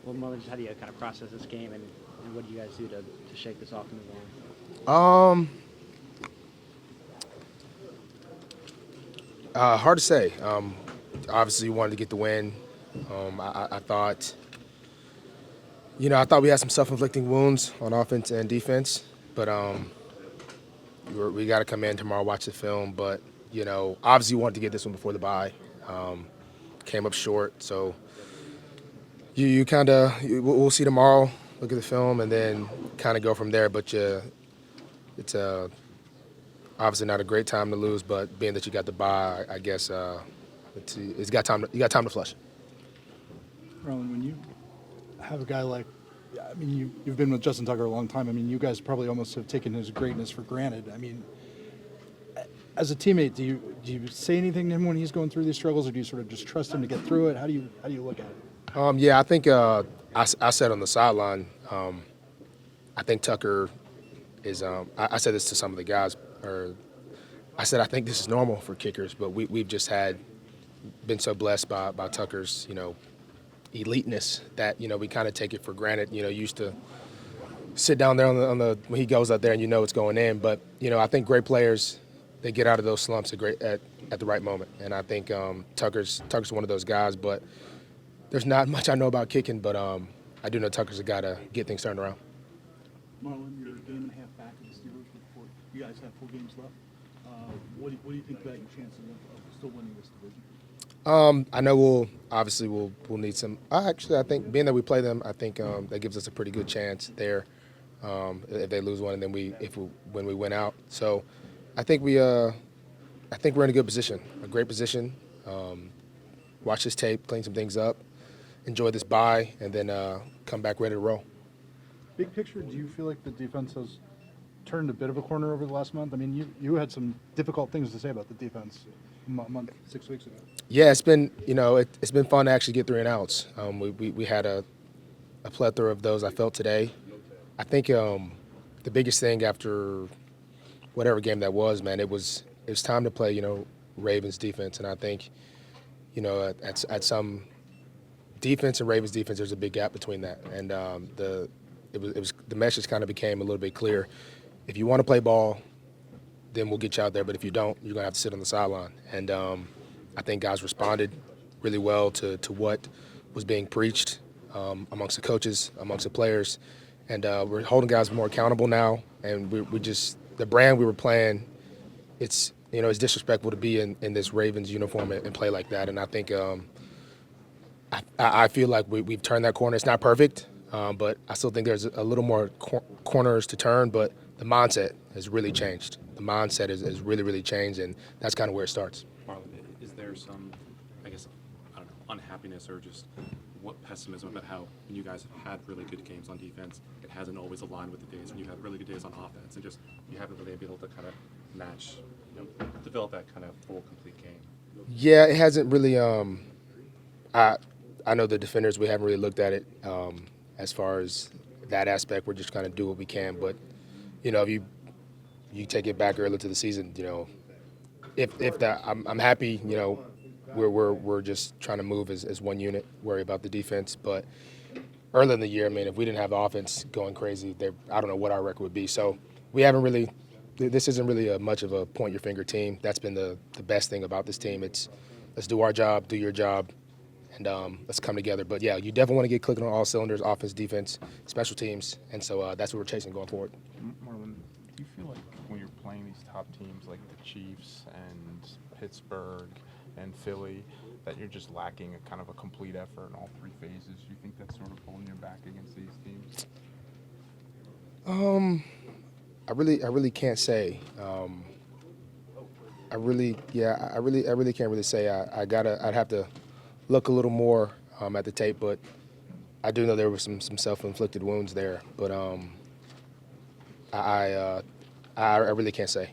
Well, Marlon, just how do you kind of process this game, and what do you guys do to shake this off and move Um, Hard to say. Obviously, we wanted to get the win. I thought, I thought we had some self-inflicting wounds on offense and defense, but we got to come in tomorrow, watch the film. But obviously, we wanted to get this one before the bye. Came up short, so you kind of we'll see tomorrow. Look at the film and then kind of go from there. But it's obviously not a great time to lose, but being that you got the bye, I guess it's got time. You got time to flush. Marlon, when you have a guy like, I mean, you've been with Justin Tucker a long time. I mean, you guys probably almost have taken his greatness for granted. I mean, as a teammate, do you say anything to him when he's going through these struggles, or do you sort of just trust him to get through it? How do you look at it? Yeah, I think I said on the sideline. I think Tucker is. I said this to some of the guys, or I said I think this is normal for kickers, but we've just been so blessed by Tucker's eliteness that we kind of take it for granted. Used to sit down there on the when he goes out there and it's going in. But I think great players, they get out of those slumps at the right moment, and I think Tucker's one of those guys. But there's not much I know about kicking, but I do know Tucker's a guy to get things turned around. Marlon, you're a game and a half back in the Steelers before you guys have 4 games left. What do you think about your chances of still winning this division? I know we'll need some. Actually, I think being that we play them, I think that gives us a pretty good chance there. If they lose one, and then when we win out, so I think we're in a good position, a great position. Watch this tape, clean some things up, enjoy this bye, and then come back ready to roll. Big picture, do you feel like the defense has turned a bit of a corner over the last month? I mean, you had some difficult things to say about the defense a month, 6 weeks ago. Yeah, it's been it's been fun to actually get 3 and outs. We had a plethora of those. I felt today. I think the biggest thing after whatever game that was, man, it was time to play Ravens defense, and I think at some defense and Ravens defense, there's a big gap between that, and the message kind of became a little bit clear. If you want to play ball, then we'll get you out there. But if you don't, you're going to have to sit on the sideline. And I think guys responded really well to what was being preached amongst the coaches, amongst the players. And we're holding guys more accountable now. And we just the brand we were playing, it's disrespectful to be in this Ravens uniform and play like that. And I think I feel like we've turned that corner. It's not perfect, but I still think there's a little more corners to turn. But the mindset has really changed. The mindset has really, really changed, and that's kind of where it starts. Marlon, is there some, I guess, I don't know, unhappiness or just what pessimism about how when you guys have had really good games on defense, it hasn't always aligned with the days when you had really good days on offense, and just you haven't really been able to kind of match, develop that kind of full, complete game? Yeah, it hasn't really. I know the defenders, we haven't really looked at it as far as that aspect. We're just kind of do what we can, but if you take it back early to the season, if that, I'm happy. We're just trying to move as one unit, worry about the defense. But early in the year, I mean, if we didn't have the offense going crazy, I don't know what our record would be. So we haven't really. This isn't really much of a point your finger team. That's been the best thing about this team. It's let's do our job, do your job, and let's come together. But yeah, you definitely want to get clicking on all cylinders: offense, defense, special teams, and so that's what we're chasing going forward. Marlon, do you feel like when you're playing these top teams like the Chiefs and Pittsburgh and Philly, that you're just lacking a kind of a complete effort in all 3 phases? Do you think that's sort of holding you back against these teams? I really can't say. I really can't really say. I'd have to look a little more at the tape, but I do know there were some self-inflicted wounds there. But I really can't say.